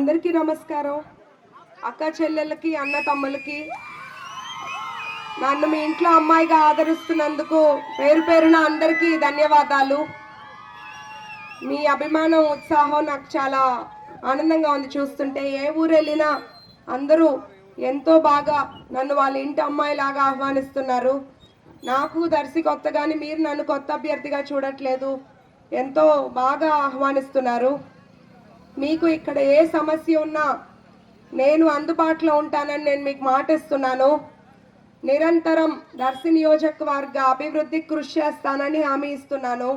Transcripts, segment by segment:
అందరికీ నమస్కారం. అక్క చెల్లెళ్ళకి, అన్న తమ్ములకి, నన్ను మీ ఇంట్లో అమ్మాయిగా ఆదరిస్తున్నందుకు పేరు పేరున అందరికీ ధన్యవాదాలు. మీ అభిమానం, ఉత్సాహం నాకు చాలా ఆనందంగా ఉంది చూస్తుంటే. ఏ ఊరు వెళ్ళినా అందరూ ఎంతో బాగా నన్ను వాళ్ళ ఇంటి అమ్మాయిలాగా ఆహ్వానిస్తున్నారు. నాకు దర్శి కొత్త, కానీ మీరు నన్ను కొత్త అభ్యర్థిగా చూడట్లేదు, ఎంతో బాగా ఆహ్వానిస్తున్నారు. మీకు ఇక్కడ ఏ సమస్య ఉన్నా నేను అందుబాటులో ఉంటానని నేను మీకు మాటిస్తున్నాను. నిరంతరం దర్శి నియోజకవర్గ అభివృద్ధికి కృషి చేస్తానని హామీ ఇస్తున్నాను.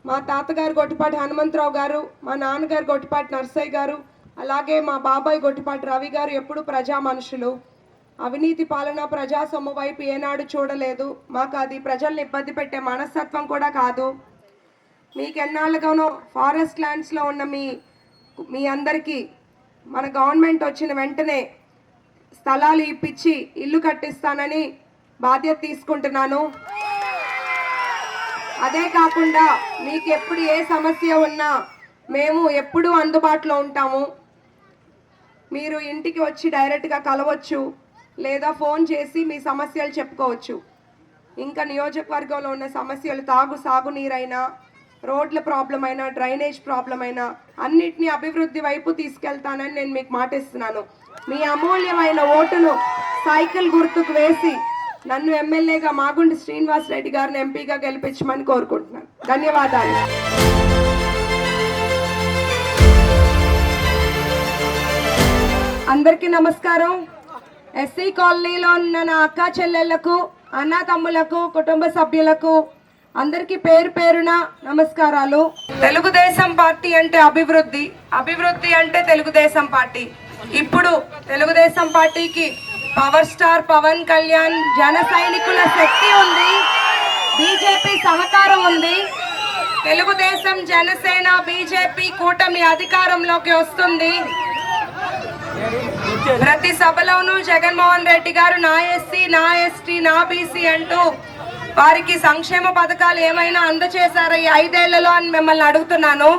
మా తాతగారు గొట్టిపాటి హనుమంతరావు గారు, మా నాన్నగారు గొట్టిపాటి నర్సయ్య గారు, అలాగే మా బాబాయ్ గొట్టిపాటి రవి గారు ఎప్పుడు ప్రజా మనుషులు. అవినీతి పాలన, ప్రజా సొమ్ము వైపు ఏనాడు చూడలేదు. మాకు అది ప్రజల్ని ఇబ్బంది పెట్టే మనస్తత్వం కూడా కాదు. మీకు ఎన్నాళ్ళుగానో ఫారెస్ట్ ల్యాండ్స్లో ఉన్న మీ అందరికీ మన గవర్నమెంట్ వచ్చిన వెంటనే స్థలాలు ఇప్పించి ఇల్లు కట్టిస్తానని బాధ్యత తీసుకుంటున్నాను. అదే కాకుండా మీకు ఎప్పుడు ఏ సమస్య ఉన్నా మేము ఎప్పుడూ అందుబాటులో ఉంటాము. మీరు ఇంటికి వచ్చి డైరెక్ట్గా కలవచ్చు, లేదా ఫోన్ చేసి మీ సమస్యలు చెప్పుకోవచ్చు. ఇంకా నియోజకవర్గంలో ఉన్న సమస్యలు సాగునీరైనా, రోడ్ల ప్రాబ్లం అయినా, డ్రైనేజ్ ప్రాబ్లం అయినా అన్నిటినీ అభివృద్ధి వైపు తీసుకెళ్తానని నేను మీకు మాటిస్తున్నాను. మీ అమూల్యమైన ఓటును సైకిల్ గుర్తుకు వేసి నన్ను ఎమ్మెల్యేగా మాగుంటి శ్రీనివాస్ రెడ్డి గారిని ఎంపీగా గెలిపించమని కోరుకుంటున్నాను. ధన్యవాదాలు. అందరికీ నమస్కారం. ఎస్సీ కాలనీలో ఉన్న నా అక్క చెల్లెళ్లకు, అన్న తమ్ములకు, కుటుంబ సభ్యులకు అందరికీ పేరు పేరున నమస్కారాలు. తెలుగుదేశం పార్టీ అంటే అభివృద్ధి, అభివృద్ధి అంటే తెలుగుదేశం పార్టీ. ఇప్పుడు తెలుగుదేశం పార్టీకి పవర్ స్టార్ పవన్ కళ్యాణ్, జన సైనికుల శక్తి ఉంది, బీజేపీ సహకారం ఉంది. తెలుగుదేశం, జనసేన, బీజేపీ కూటమి అధికారంలోకి వస్తుంది. ప్రతి సభలోనూ జగన్మోహన్ రెడ్డి గారు నా ఎస్సీ, నా ఎస్టీ, నా బీసీ అంటూ వారికి సంక్షేమ పథకాలు ఏమైనా అందచేశారా ఈ 5 ఏళ్లలో అని మిమ్మల్ని అడుగుతున్నాను.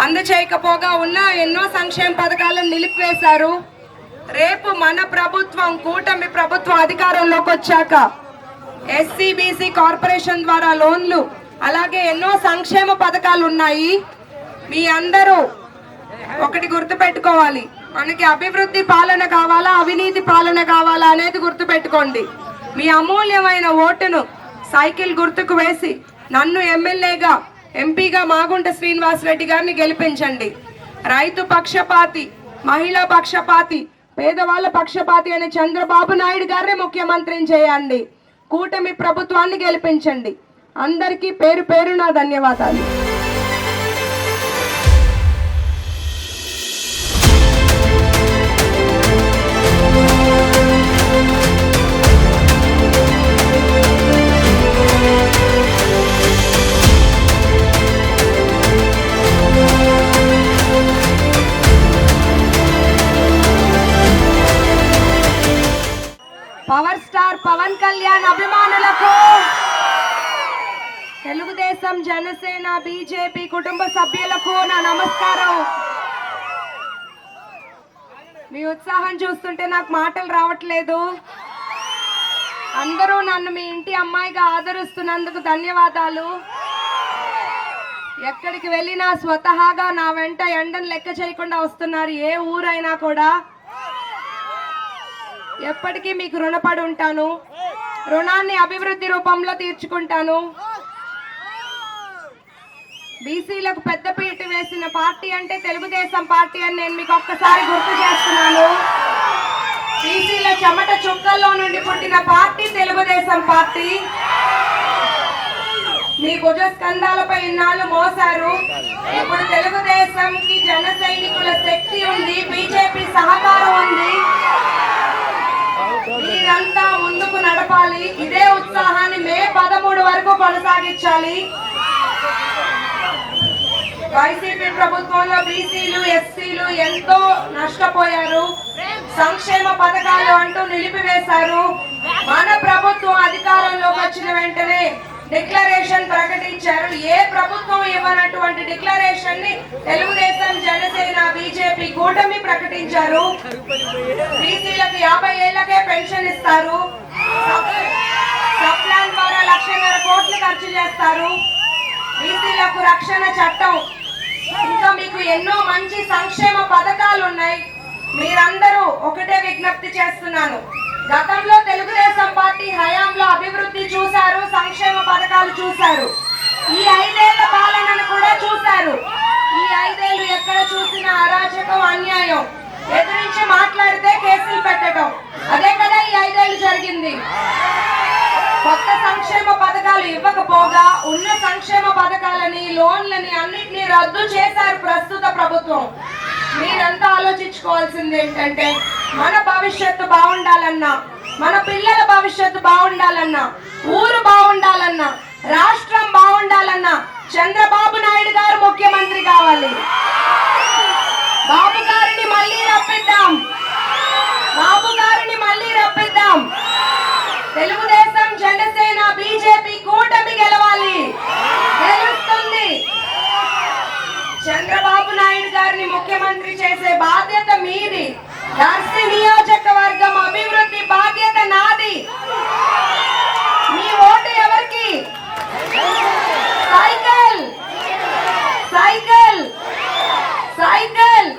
అందచేయకపోగా ఉన్న ఎన్నో సంక్షేమ పథకాలను నిలిపివేశారు. రేపు మన ప్రభుత్వం, కూటమి ప్రభుత్వం అధికారంలోకి వచ్చాక ఎస్సీ, బీసీ కార్పొరేషన్ ద్వారా లోన్లు, అలాగే ఎన్నో సంక్షేమ పథకాలు ఉన్నాయి. మీ అందరూ ఒకటి గుర్తుపెట్టుకోవాలి, మనకి అభివృద్ధి పాలన కావాలా, అవినీతి పాలన కావాలా అనేది గుర్తుపెట్టుకోండి. మీ అమూల్యమైన ఓటును సైకిల్ గుర్తుకు వేసి నన్ను ఎమ్మెల్యేగా, ఎంపీగా మాగుంట శ్రీనివాస్ రెడ్డి గారిని గెలిపించండి. రైతు పక్షపాతి, మహిళా పక్షపాతి, పేదవాళ్ళ పక్షపాతి అనే చంద్రబాబు నాయుడు గారిని ముఖ్యమంత్రిని చేయండి. కూటమి ప్రభుత్వాన్ని గెలిపించండి. అందరికీ పేరు పేరున ధన్యవాదాలు. పవర్ స్టార్ పవన్ కళ్యాణ్ అభిమానులకు, తెలుగుదేశం, జనసేన, బీజేపీ కుటుంబ సభ్యులకు నా నమస్కారం. మీ ఉత్సాహం చూస్తుంటే నాకు మాటలు రావట్లేదు. అందరూ నన్ను మీ ఇంటి అమ్మాయిగా ఆదరిస్తున్నందుకు ధన్యవాదాలు. ఎక్కడికి వెళ్ళినా స్వతహాగా నా వెంట ఎండను లెక్క చేయకుండా వస్తున్నారు. ఏ ఊరైనా కూడా ఎప్పటికీ మీకు రుణపడి ఉంటాను. రుణాన్ని అభివృద్ధి రూపంలో తీర్చుకుంటాను. బీసీలకు పెద్దపీట వేసిన పార్టీ అంటే తెలుగుదేశం పార్టీ అని నేను మీకు ఒక్కసారి గుర్తు చేస్తున్నాను. బీసీల చెమట చుక్కల్లో నుండి పుట్టిన పార్టీ తెలుగుదేశం పార్టీ. మీ భుజ స్కంధాలపై ఇన్నాళ్ళు మోసారు. ఇప్పుడు తెలుగుదేశంకి జన సైనికుల శక్తి ఉంది, బీజేపీ సహకారం ఉంది. మీరంతా ముందుకు నడపాలి. ఇదే ఉత్సాహాన్ని మే 13 వరకు కొనసాగించాలి. వైసీపీ ప్రభుత్వంలో బీసీలు, ఎస్సీలు ఎంతో నష్టపోయారు. సంక్షేమ పథకాలు అంటూ నిలిపివేశారు. మన ప్రభుత్వం అధికారంలోకి వచ్చిన వెంటనే డిక్లరేషన్ ప్రకటించారు. ఏ ప్రభుత్వం ఇవ్వనటువంటి డిక్లరేషన్ ని తెలుగుదేశం, జనసేన, బీజేపీ కూటమి ప్రకటించారు. బీసీలకు 50 ఏళ్లకే పెన్షన్ ఇస్తారు. సబ్ ప్లాన్ ద్వారా 1,50,000 కోట్లు ఖర్చు చేస్తారు. బీసీలకు రక్షణ చట్టం, ఇంకా మీకు ఎన్నో మంచి సంక్షేమ పథకాలు ఉన్నాయి. మీరందరూ ఒకటే విజ్ఞప్తి చేస్తున్నాను, గతంలో తెలుగుదేశం పార్టీ హయాంలో అభివృద్ధి చూశారు, సంక్షేమ పథకాలు చూశారు, ఈ 5 ఏళ్ల పాలనను కూడా చూశారు. ఈ 5 ఏళ్లు ఎక్కడ చూసిన అరాచకం, అన్యాయం, ఎదురించి మాట్లాడితే కేసులు పెట్టడం, అదే కదా ఈ 5 ఏళ్లు జరిగింది. కొత్త సంక్షేమ పథకాలు ఇవ్వకపోగా ఉన్న సంక్షేమ పథకాలని, లోన్లని అన్నిటినీ రద్దు చేశారు ప్రస్తుత ప్రభుత్వం. మీరంతా ఆలోచించుకోవాల్సింది ఏంటంటే, మన భవిష్యత్తు బాగుండాలన్నా, మన పిల్లల భవిష్యత్తు బాగుండాలన్నా, ఊరు బాగుండాలన్నా, రాష్ట్రం బాగుండాలన్నా చంద్రబాబు నాయుడు గారు ముఖ్యమంత్రి కావాలి. బాబు గారిని మళ్ళీ రప్పిద్దాం, బాబు గారిని మళ్ళీ రప్పిద్దాం. తెలుగుదేశం, జనసేన, బీజేపీ కూటమి గెలవాలి, గెలుస్తుంది. చంద్రబాబు నాయుడు గారిని ముఖ్యమంత్రి చేసే బాధ్యత మీది. దర్శి నియోజకవర్గం అభివృద్ధి బాధ్యత నాది. మీ ఓటు ఎవరికి? Cycle, cycle, cycle.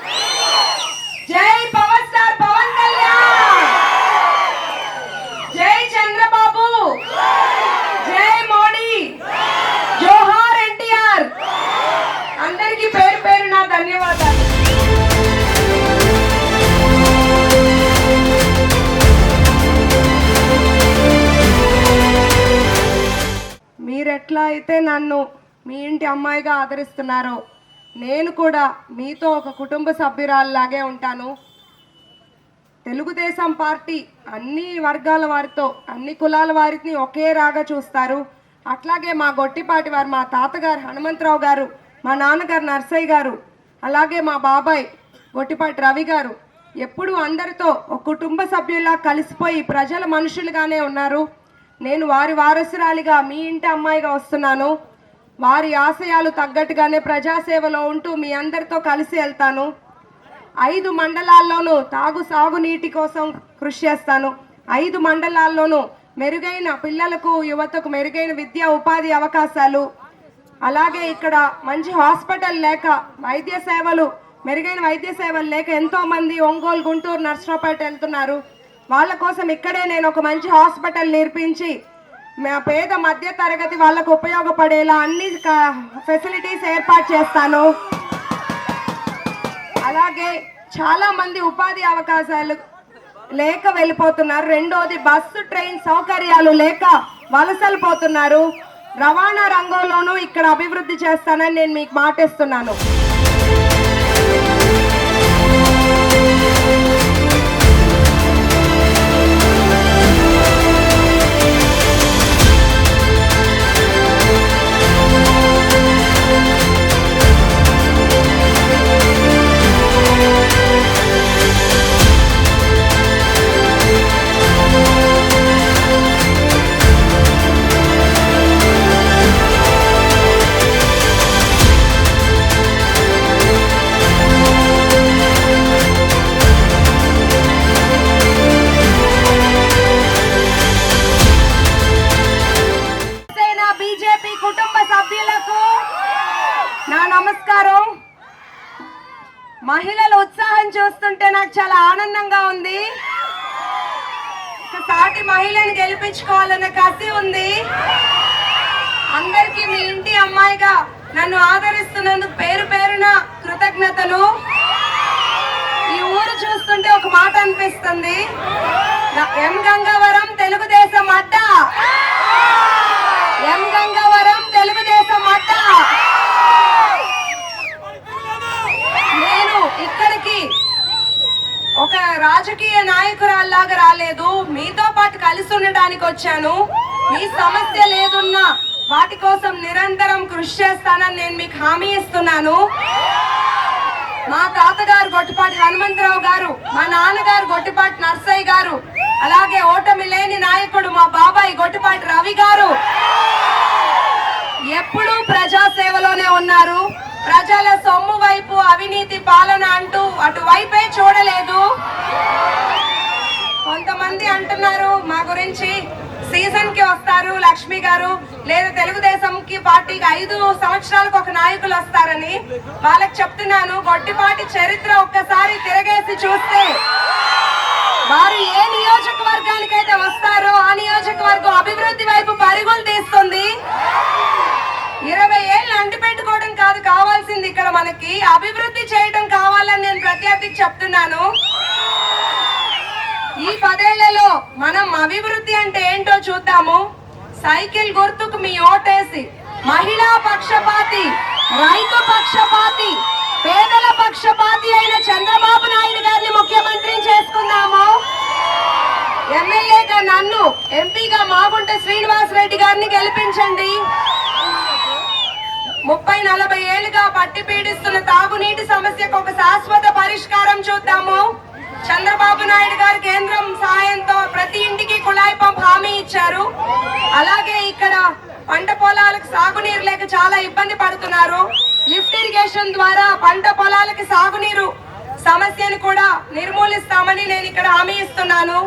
జై పవర్ స్టార్ పవన్ కళ్యాణ్, జై చంద్రబాబు, జై మోడీ, జోహార్ ఎన్టీఆర్. అందరికీ పేరు పేరున ధన్యవాదాలు. మీరెట్లా అయితే నన్ను మీ ఇంటి అమ్మాయిగా ఆదరిస్తున్నారో, నేను కూడా మీతో ఒక కుటుంబ సభ్యురాల్లాగే ఉంటాను. తెలుగుదేశం పార్టీ అన్ని వర్గాల వారితో, అన్ని కులాల వారిని ఒకే రాగా చూస్తారు. అట్లాగే మా గొట్టిపాటి వారు, మా తాతగారు హనుమంతరావు గారు, మా నాన్నగారు నర్సయ్య గారు, అలాగే మా బాబాయ్ గొట్టిపాటి రవి గారు ఎప్పుడు అందరితో ఒక కుటుంబ సభ్యులా కలిసిపోయి ప్రజల మనుషులుగానే ఉన్నారు. నేను వారి వారసురాలిగా, మీ ఇంటి అమ్మాయిగా వస్తున్నాను. వారి ఆశయాలు తగ్గట్టుగానే ప్రజాసేవలో ఉంటూ మీ అందరితో కలిసి వెళ్తాను. 5 మండలాల్లోనూ సాగునీటి కోసం కృషి చేస్తాను. 5 మండలాల్లోనూ మెరుగైన పిల్లలకు, యువతకు మెరుగైన విద్యా ఉపాధి అవకాశాలు, అలాగే ఇక్కడ మంచి హాస్పిటల్ లేక, వైద్య సేవలు, మెరుగైన వైద్య సేవలు లేక ఎంతో మంది ఒంగోలు, గుంటూరు, నర్సరావుపేట వెళ్తున్నారు. వాళ్ళ కోసం ఇక్కడే నేను ఒక మంచి హాస్పిటల్ నిర్మించి మా పేద మధ్య తరగతి వాళ్ళకు ఉపయోగపడేలా అన్ని ఫెసిలిటీస్ ఏర్పాటు చేస్తాను. అలాగే చాలా మంది ఉపాధి అవకాశాలు లేక వెళ్ళిపోతున్నారు. రెండోది, బస్సు ట్రైన్ సౌకర్యాలు లేక వలసలు పోతున్నారు. రవాణా రంగంలోనూ ఇక్కడ అభివృద్ధి చేస్తానని నేను మీకు మాటిస్తున్నాను. నమస్కారం. మహిళల ఉత్సాహం చూస్తుంటే నాకు చాలా ఆనందంగా ఉంది. సాటి మహిళని గెలిపించుకోవాలన్న కసి ఉంది. అందరికీ మీ ఇంటి అమ్మాయిగా నన్ను ఆదరిస్తున్నందుకు పేరు పేరున కృతజ్ఞతలు. ఈ ఊరు చూస్తుంటే ఒక మాట అనిపిస్తుంది, ఎం గంగవరం తెలుగుదేశం అడ్డ, ఎం గంగవరం తెలుగుదేశం అడ్డ. నేను ఇక్కడికి ఒక రాజకీయ నాయకురాల్లాగా రాలేదు, మీతో పాటు కలిసి ఉండడానికి వచ్చాను. మీ సమస్య లేదున్నా వాటి కోసం నిరంతరం కృషి చేస్తానని నేను మీకు హామీ ఇస్తున్నాను. మా తాతగారు గొట్టిపాటి హనుమంతరావు గారు, మా నాన్నగారు గొట్టిపాటి నర్సయ్య గారు, అలాగే ఓటమి లేని నాయకుడు మా బాబాయ్ గొట్టిపాటి రవి గారు ఎప్పుడూ ప్రజాసేవలోనే ఉన్నారు. ప్రజల సొమ్ము వైపు అవినీతి పాలన అంటూ అటువైపే చూడలేదు. కొంతమంది అంటున్నారు మా గురించి, సీజన్ కి వస్తారు లక్ష్మి గారు, లేదా తెలుగుదేశంకి పార్టీకి 5 సంవత్సరాలకు ఒక నాయకులు వస్తారని. వాళ్ళకి చెప్తున్నాను, గొడ్డిపాటి చరిత్ర ఒక్కసారి తిరగేసి చూస్తే వారు ఏ నియోజకవర్గానికైతే వస్తారో ఆ నియోజకవర్గం అభివృద్ధి వైపు పరుగులు తీస్తుంది. 20 ఏళ్ళు అంటిపెట్టుకోవడం కాదు కావాల్సింది, ఇక్కడ మనకి అభివృద్ధి చేయడం కావాలని నేను ప్రత్యర్థికి చెప్తున్నాను. ఈ 10 ఏళ్లలో మనం అభివృద్ధి అంటే ఏంటో చూద్దాము. సైకిల్ గుర్తుకు మీ ఓటేసి మహిళా పక్షపాతి, రైతు పక్షపాతి, పేదల పక్షపాతి అయిన చంద్రబాబు నాయుడు గారిని ముఖ్యమంత్రిని చేసుకుందాము. ఎమ్మెల్యేగా నన్ను, ఎంపీగా మాగుంట శ్రీనివాస్ రెడ్డి గారిని గెలిపించండి. 30-40 ఏళ్లుగా పట్టి పీడిస్తున్న తాగునీటి సమస్యకు ఒక శాశ్వత పరిష్కారం చూద్దాము. చంద్రబాబు నాయుడు గారు కేంద్రం సాయంతో ప్రతి ఇంటికి కుళాయి పంప్ హామీ ఇచ్చారు. అలాగే ఇక్కడ పంట పొలాలకు సాగునీరు లేక చాలా ఇబ్బంది పడుతున్నారు. లిఫ్ట్ ఇరిగేషన్ ద్వారా పంట పొలాలకి సాగునీరు సమస్యను కూడా నిర్మూలిస్తామని నేను ఇక్కడ హామీ ఇస్తున్నాను.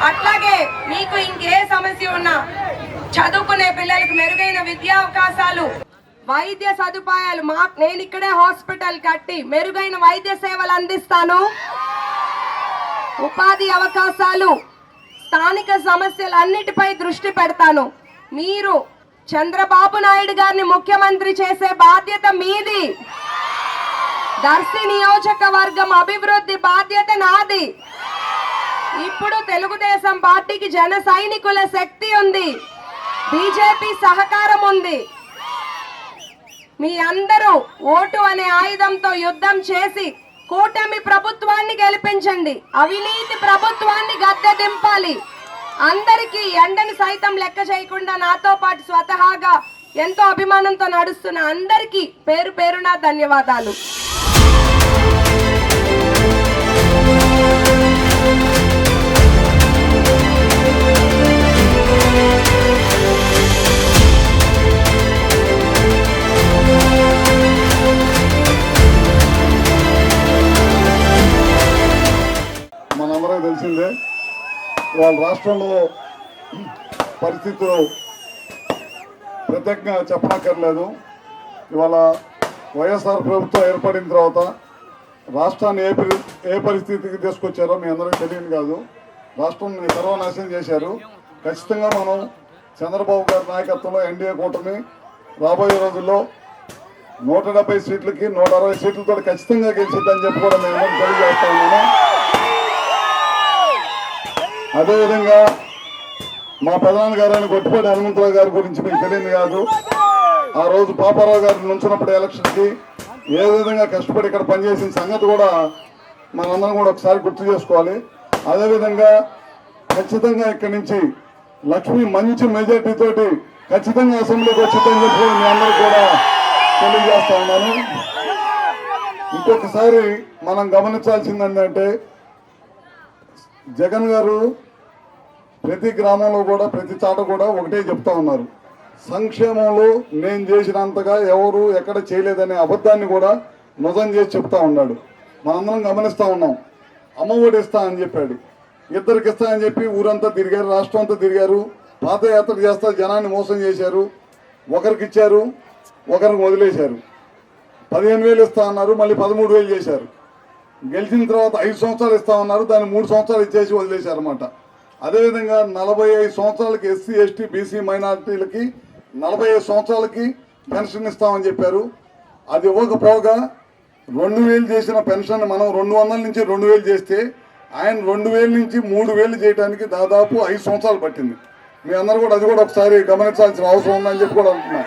అట్లాగే మీకు ఇంకే సమస్య ఉన్నా, చదువుకునే పిల్లలకు మెరుగైన విద్యా అవకాశాలు, వైద్య సదుపాయాలు, నేను ఇక్కడే హాస్పిటల్ కట్టి మెరుగైన వైద్య సేవలు అందిస్తాను. ఉపాధి అవకాశాలు, స్థానిక సమస్యలన్నిటిపై దృష్టి పెడతాను. మీరు చంద్రబాబు నాయుడు గారిని ముఖ్యమంత్రి చేసే బాధ్యత మీది. దర్శి నియోజకవర్గం అభివృద్ధి బాధ్యత నాది. ఇప్పుడు తెలుగుదేశం పార్టీకి జన సైనికుల శక్తి ఉంది, బీజేపీ సహకారం ఉంది. మీ అందరూ ఓటు అనే ఆయుధంతో యుద్ధం చేసి కూటమి ప్రభుత్వాన్ని గెలిపించండి. అవినీతి ప్రభుత్వాన్ని గద్దె దింపాలి. అందరికీ ఎండని సైతం లెక్క చేయకుండా నాతో పాటు స్వతహాగా ఎంతో అభిమానంతో నడుస్తున్న అందరికీ పేరు పేరున ధన్యవాదాలు. మనందరం తెలిసిందే, వాళ్ళ రాష్ట్రంలో పరిస్థితులు ప్రత్యేకంగా చెప్పనక్కర్లేదు. ఇవాళ వైఎస్ఆర్ ప్రభుత్వం ఏర్పడిన తర్వాత రాష్ట్రాన్ని ఏ పరిస్థితికి తీసుకొచ్చారో మీ అందరికీ తెలియదు కాదు. రాష్ట్రాన్ని సర్వనాశనం చేశారు. ఖచ్చితంగా మనం చంద్రబాబు గారి నాయకత్వంలో ఎన్డీఏ కూటమి రాబోయే రోజుల్లో 170 సీట్లకి 160 సీట్లతో ఖచ్చితంగా గెలిచిద్దని చెప్పి కూడా మేము అందరం తెలియజేస్తా ఉన్నాను. అదేవిధంగా మా ప్రధాన గారైన గొట్టిపాటి హనుమంతరావు గారి గురించి మీకు తెలియదు కాదు. ఆ రోజు పాపారావు గారు నుంచున్నప్పుడు ఎలక్షన్కి ఏ విధంగా కష్టపడి ఇక్కడ పనిచేసిన సంగతి కూడా మనందరం కూడా ఒకసారి గుర్తు చేసుకోవాలి. అదేవిధంగా ఖచ్చితంగా ఇక్కడి నుంచి లక్ష్మి మంచి మెజార్టీ తోటి ఖచ్చితంగా అసెంబ్లీకి వచ్చిందని చెప్పి మీ అందరూ కూడా తెలియజేస్తా ఉన్నాను. ఇంకొకసారి మనం గమనించాల్సింది ఏంటంటే, జగన్ గారు ప్రతి గ్రామంలో కూడా ప్రతి చాట కూడా ఒకటే చెప్తా ఉన్నారు, సంక్షేమంలో నేను చేసినంతగా ఎవరు ఎక్కడ చేయలేదనే అబద్ధాన్ని కూడా నిజం చేసి చెప్తా ఉన్నాడు. మనందరం గమనిస్తా ఉన్నాం. అమ్మఒడి ఇస్తా అని చెప్పాడు, 2కి ఇస్తా అని చెప్పి ఊరంతా తిరిగారు, రాష్ట్రం అంతా తిరిగారు, పాదయాత్ర చేస్తా జనాన్ని మోసం చేశారు. ఒకరికి ఇచ్చారు, ఒకరికి వదిలేశారు. 15,000 ఇస్తా అన్నారు, మళ్ళీ 13,000 చేశారు. గెలిచిన తర్వాత 5 సంవత్సరాలు ఇస్తా ఉన్నారు, దాన్ని 3 సంవత్సరాలు ఇచ్చేసి వదిలేశారు అన్నమాట. అదేవిధంగా 45 సంవత్సరాలకి ఎస్సీ ఎస్టీ బీసీ మైనారిటీలకి 45 సంవత్సరాలకి పెన్షన్ ఇస్తామని చెప్పారు. అది ఇవ్వకపోగా 2,000 చేసిన పెన్షన్ మనం 200 నుంచి 2,000 చేస్తే ఆయన 2,000 నుంచి 3,000 చేయడానికి దాదాపు 5 సంవత్సరాలు పట్టింది. మీ అందరూ కూడా అది కూడా ఒకసారి గమనించాల్సిన అవసరం ఉందని చెప్పి కూడా అంటున్నా.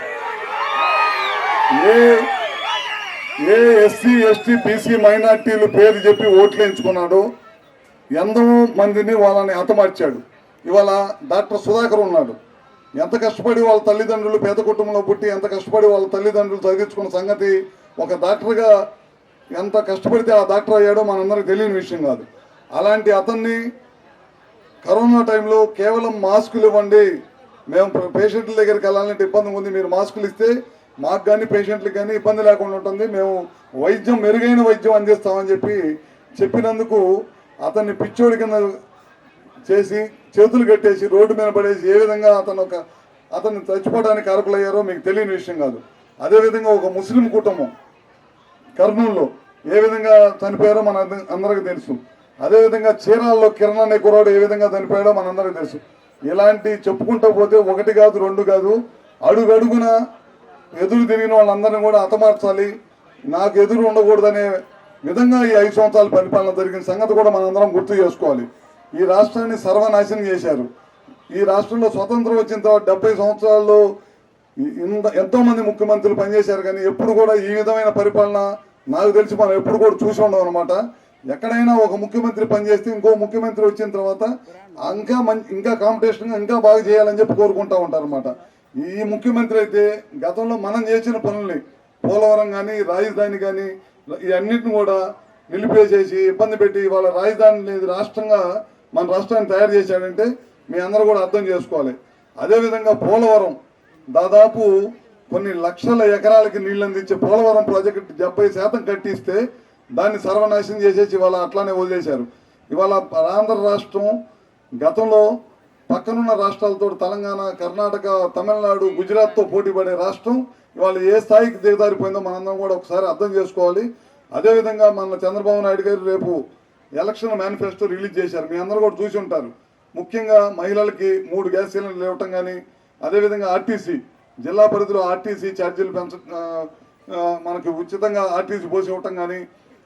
ఏ ఎస్సీ ఎస్టీ బీసీ మైనార్టీలు పేరు చెప్పి ఓట్లు ఎంచుకున్నాడు, ఎంతో మందిని వాళ్ళని హతమార్చాడు. ఇవాళ డాక్టర్ సుధాకర్ ఉన్నాడు, ఎంత కష్టపడి వాళ్ళ తల్లిదండ్రులు పేద కుటుంబంలో పుట్టి ఎంత కష్టపడి వాళ్ళ తల్లిదండ్రులు చదివించుకున్న సంగతి ఒక డాక్టర్గా ఎంత కష్టపడితే ఆ డాక్టర్ అయ్యాడో మనందరికీ తెలియని విషయం కాదు. అలాంటి అతన్ని కరోనా టైంలో కేవలం మాస్కులు ఇవ్వండి, మేము పేషెంట్ల దగ్గరికి వెళ్ళాలంటే ఇబ్బంది ఉంది, మీరు మాస్కులు ఇస్తే మాకు కానీ పేషెంట్లకు కానీ ఇబ్బంది లేకుండా ఉంటుంది, మేము వైద్యం మెరుగైన వైద్యం అందిస్తామని చెప్పినందుకు అతన్ని పిచ్చోడి కింద చేసి చేతులు కట్టేసి రోడ్డు మీద పడేసి ఏ విధంగా అతను చచ్చిపోవడానికి కారకులయ్యారో మీకు తెలియని విషయం కాదు. అదేవిధంగా ఒక ముస్లిం కుటుంబం కర్నూలులో ఏ విధంగా చనిపోయారో మన అందరికీ తెలుసు. అదేవిధంగా చీరాల్లో కిరణ్ అనే కుర్రాడు ఏ విధంగా చనిపోయాడో మనందరికీ తెలుసు. ఇలాంటి చెప్పుకుంటూ పోతే ఒకటి కాదు రెండు కాదు, అడుగడుగున ఎదురు తిరిగిన వాళ్ళందరినీ కూడా హతమార్చాలి, నాకు ఎదురు ఉండకూడదనే విధంగా ఈ 5 సంవత్సరాల పరిపాలన జరిగిన సంగతి కూడా మనందరం గుర్తు చేసుకోవాలి. ఈ రాష్ట్రాన్ని సర్వనాశనం చేశారు. ఈ రాష్ట్రంలో స్వతంత్రం వచ్చిన తర్వాత 70 సంవత్సరాల్లో ఎంతో మంది ముఖ్యమంత్రులు పనిచేశారు, కానీ ఎప్పుడు కూడా ఈ విధమైన పరిపాలన నాకు తెలిసి మనం ఎప్పుడు కూడా చూసి ఉండవు అనమాట. ఎక్కడైనా ఒక ముఖ్యమంత్రి పనిచేస్తే ఇంకో ముఖ్యమంత్రి వచ్చిన తర్వాత ఇంకా కాంపిటీషన్ ఇంకా బాగా చేయాలని చెప్పి కోరుకుంటా ఉంటారు అనమాట. ఈ ముఖ్యమంత్రి అయితే గతంలో మనం చేసిన పనుల్ని పోలవరం కానీ రాజధాని కానీ ఇవన్నిటిని కూడా నిలిపేసేసి ఇబ్బంది పెట్టి వాళ్ళ రాజధాని లేదు రాష్ట్రంగా మన రాష్ట్రాన్ని తయారు చేశాడంటే మీ అందరూ కూడా అర్థం చేసుకోవాలి. అదేవిధంగా పోలవరం దాదాపు కొన్ని లక్షల ఎకరాలకి నీళ్ళు అందించే పోలవరం ప్రాజెక్టు 70% కట్టిస్తే దాన్ని సర్వనాశనం చేసేసి ఇవాళ అట్లానే వదిలేశారు. ఇవాళ ఆంధ్ర రాష్ట్రం గతంలో పక్కనున్న రాష్ట్రాలతో తెలంగాణ, కర్ణాటక, తమిళనాడు, గుజరాత్తో పోటీ పడే రాష్ట్రం ఇవాళ ఏ స్థాయికి దిగజారిపోయిందో మనందరం కూడా ఒకసారి అర్థం చేసుకోవాలి. అదేవిధంగా మన చంద్రబాబు నాయుడు గారు రేపు ఎలక్షన్ మేనిఫెస్టో రిలీజ్ చేశారు, మీ అందరూ కూడా చూసి ఉంటారు. ముఖ్యంగా మహిళలకి 3 గ్యాస్ సిలిండర్లు ఇవ్వటం కానీ, అదేవిధంగా ఆర్టీసీ జిల్లా పరిధిలో ఆర్టీసీ ఛార్జీలు మనకి ఉచితంగా ఆర్టీసీ పోసి ఇవ్వటం కానీ,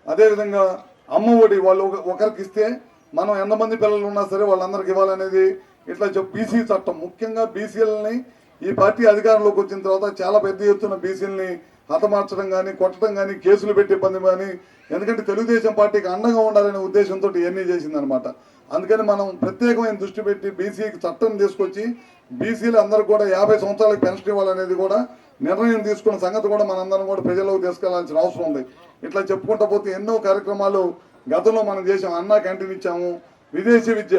అదేవిధంగా అమ్మ ఒడి వాళ్ళు ఒకరికి ఇస్తే మనం ఎంతమంది పిల్లలు ఉన్నా సరే వాళ్ళందరికి ఇవ్వాలనేది ఇట్లా బీసీ చట్టం. ముఖ్యంగా బీసీలని ఈ పార్టీ అధికారంలోకి వచ్చిన తర్వాత చాలా పెద్ద ఎత్తున బీసీలని హతమార్చడం కానీ, కొట్టడం కానీ, కేసులు పెట్టి ఇబ్బంది కానీ, ఎందుకంటే తెలుగుదేశం పార్టీకి అండగా ఉండాలనే ఉద్దేశంతో ఇవన్నీ చేసిందనమాట. అందుకని మనం ప్రత్యేకమైన దృష్టి పెట్టి బీసీకి చట్టం తీసుకొచ్చి బీసీలు అందరూ కూడా 50 సంవత్సరాలకు పెన్షన్ ఇవ్వాలనేది కూడా నిర్ణయం తీసుకున్న సంగతి కూడా మనందరం కూడా ప్రజలకు తీసుకెళ్లాల్సిన అవసరం ఉంది. ఇట్లా చెప్పుకుంటూ పోతే ఎన్నో కార్యక్రమాలు గతంలో మనం చేసాం. అన్నా క్యాంటీన్ ఇచ్చాము, విదేశీ విద్య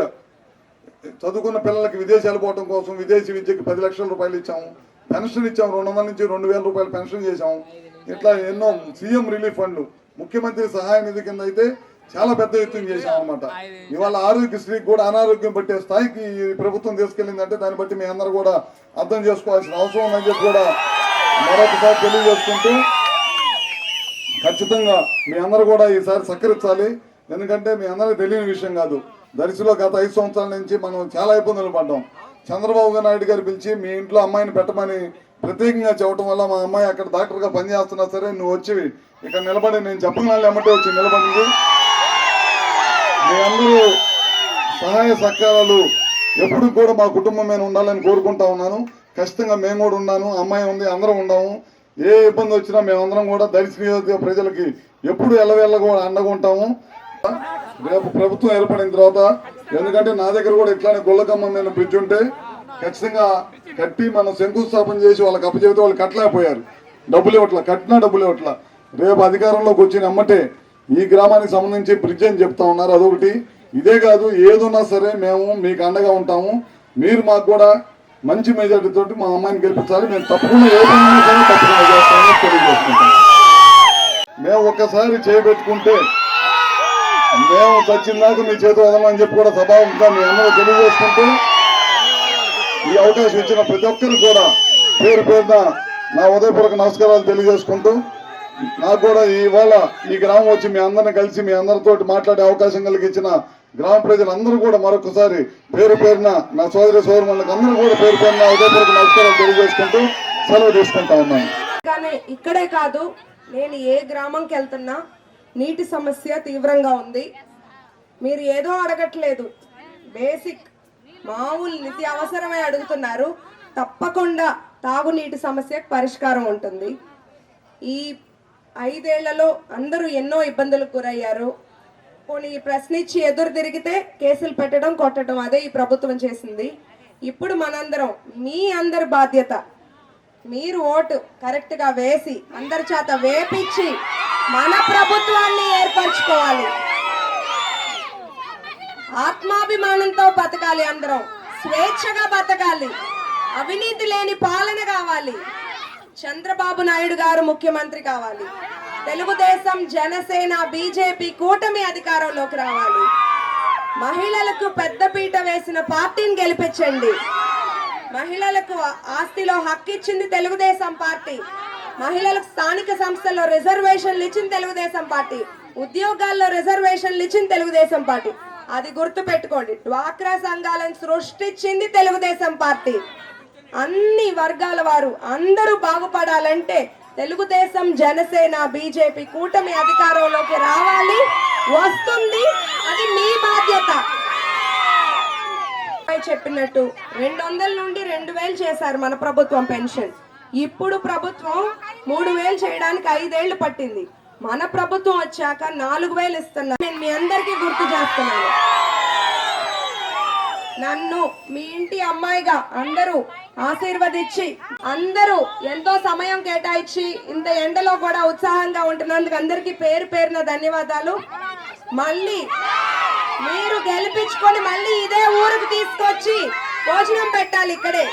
చదువుకున్న పిల్లలకి విదేశాలు పోవడం కోసం విదేశీ విద్యకి 10 లక్షల రూపాయలు ఇచ్చాము, పెన్షన్ ఇచ్చాము, 200 నుంచి 2000 రూపాయలు పెన్షన్ చేశాము. ఇట్లా ఎన్నో సీఎం రిలీఫ్ ఫండ్లు, ముఖ్యమంత్రి సహాయ నిధి కింద అయితే చాలా పెద్ద ఎత్తున చేశాం అనమాట. ఇవాళ ఆరోగ్యశ్రీకి కూడా అనారోగ్యం పట్టే స్థాయికి ప్రభుత్వం తీసుకెళ్లిందంటే దాన్ని బట్టి మీ అందరూ కూడా అర్థం చేసుకోవాల్సిన అవసరం ఉందని చెప్పి కూడా మరొకసారి తెలియజేసుకుంటూ, ఖచ్చితంగా మీ అందరూ కూడా ఈసారి సహకరించాలి. ఎందుకంటే మీ అందరికీ తెలియని విషయం కాదు, దర్శిలో గత 5 సంవత్సరాల నుంచి మనం చాలా ఇబ్బందులు పడ్డాం. చంద్రబాబు నాయుడు గారు పిలిచి మీ ఇంట్లో అమ్మాయిని పెట్టమని ప్రత్యేకంగా చెప్పడం వల్ల మా అమ్మాయి అక్కడ డాక్టర్గా పనిచేస్తున్నా సరే నువ్వు వచ్చి ఇక్కడ నిలబడి నేను చెప్పిన వాళ్ళు ఎమ్మటే వచ్చి నిలబడింది. మీ అందరూ సహాయ సహకారాలు ఎప్పుడు కూడా మా కుటుంబం మీద ఉండాలని కోరుకుంటా ఉన్నాను. ఖచ్చితంగా మేము కూడా ఉన్నాను, అమ్మాయి ఉంది, అందరం ఉన్నాము. ఏ ఇబ్బంది వచ్చినా మేమందరం కూడా దర్శి నియోజక ప్రజలకి ఎప్పుడు ఎల్లవేళ్ళ కూడా అండగా ఉంటాము. రేపు ప్రభుత్వం ఏర్పడిన తర్వాత, ఎందుకంటే నా దగ్గర కూడా ఇట్లానే గొల్లకమ్మ మీద బ్రిడ్జ్ ఉంటే ఖచ్చితంగా కట్టి మనం శంకుస్థాపన చేసి వాళ్ళకి అప్పచెబితే వాళ్ళు కట్టలేకపోయారు, డబ్బులు ఇవ్వట్ల, కట్టినా డబ్బులు ఇవ్వట్ల. రేపు అధికారంలోకి వచ్చిన అమ్మటే ఈ గ్రామానికి సంబంధించి బ్రిడ్జ్ అని చెప్తా ఉన్నారు. అదొకటి. ఇదే కాదు, ఏదున్నా సరే మేము మీకు అండగా ఉంటాము. మీరు మాకు కూడా మంచి మెజార్టీ తోటి మా అమ్మాయిని గెలిపించాలి. మేము తప్పకుండా ఏ పని సరే తప్పకుండా చేస్తామని తెలియజేసుకుంటాం. మేము ఒక్కసారి చేయబెట్టుకుంటే మేము చచ్చిందాక మీ చేతి వదలమని చెప్పి కూడా సభాముఖంగా మీ అందరూ తెలియజేసుకుంటూ, ఈ అవకాశం ఇచ్చిన ప్రతి ఒక్కరికి కూడా పేరు పేరున నా ఉదయపూర్వక నమస్కారాలు తెలియజేసుకుంటూ, నాకు కూడా ఇవాళ ఈ గ్రామం వచ్చి మీ అందరిని కలిసి మీ అందరితో మాట్లాడే అవకాశం కలిగించిన గ్రామ ప్రజలందరూ కూడా మరొకసారి పేరు పేరున నా సోదరి సోదరులకు అందరూ కూడా పేరు పేరున ఉదయపూర్వక నమస్కారాలు తెలియజేసుకుంటూ సెలవు తీసుకుంటా ఉన్నాను. ఇక్కడే కాదు, నేను ఏ గ్రామంకి వెళ్తున్నా నీటి సమస్య తీవ్రంగా ఉంది. మీరు ఏదో అడగట్లేదు, బేసిక్ మామూలు నిత్య అవసరమే అడుగుతున్నారు. తప్పకుండా తాగునీటి సమస్యకు పరిష్కారం ఉంటుంది. ఈ 5 ఏళ్లలో అందరూ ఎన్నో ఇబ్బందులకు గురయ్యారు. పోనీ ప్రశ్నించి ఎదురు తిరిగితే కేసులు పెట్టడం, కొట్టడం, అదే ఈ ప్రభుత్వం చేసింది. ఇప్పుడు మనందరం, మీ అందరి బాధ్యత, మీరు ఓటు కరెక్ట్ గా వేసి అందరి చేత వేపించి మన ప్రభుత్వాన్ని ఏర్పరచుకోవాలి. ఆత్మాభిమానంతో బతకాలి, అందరం స్వేచ్ఛగా బతకాలి. అవినీతి లేని పాలన కావాలి. చంద్రబాబు నాయుడు గారు ముఖ్యమంత్రి కావాలి. తెలుగుదేశం, జనసేన, బీజేపీ కూటమి అధికారంలోకి రావాలి. మహిళలకు పెద్దపీట వేసిన పార్టీని గెలిపించండి. మహిళలకు ఆస్తిలో హక్కు ఇచ్చింది తెలుగుదేశం పార్టీ. మహిళలకు స్థానిక సంస్థల్లో రిజర్వేషన్లు ఇచ్చింది తెలుగుదేశం పార్టీ. ఉద్యోగాల్లో రిజర్వేషన్లు ఇచ్చింది తెలుగుదేశం పార్టీ. అది గుర్తు పెట్టుకోండి. డ్వాక్రా సంఘాలను సృష్టించింది తెలుగుదేశం పార్టీ. అన్ని వర్గాల వారు అందరూ బాగుపడాలంటే తెలుగుదేశం, జనసేన, బీజేపీ కూటమి అధికారంలోకి రావాలి. వస్తుంది. అది మీ బాధ్యత. చెప్పినట్టు 200 నుండి 2000 చేశారు మన ప్రభుత్వం పెన్షన్. ఇప్పుడు ప్రభుత్వం 3000 చేయడానికి 5 ఏళ్లు పట్టింది. మన ప్రభుత్వం వచ్చాక 4000 ఇస్తున్నారు. నేను మీ అందరికీ గుర్తు చేస్తున్నాను. నన్ను మీ ఇంటి అమ్మాయిగా అందరూ ఆశీర్వదించి, అందరూ ఎంతో సమయం కేటాయించి ఇంత ఎండలో కూడా ఉత్సాహంగా ఉంటున్నందుకు అందరికీ పేరు పేరున ధన్యవాదాలు. మళ్ళీ మీరు గెలిపించుకొని మళ్ళీ ఇదే ఊరికి తీసుకొచ్చి భోజనం పెట్టాలి ఇక్కడే.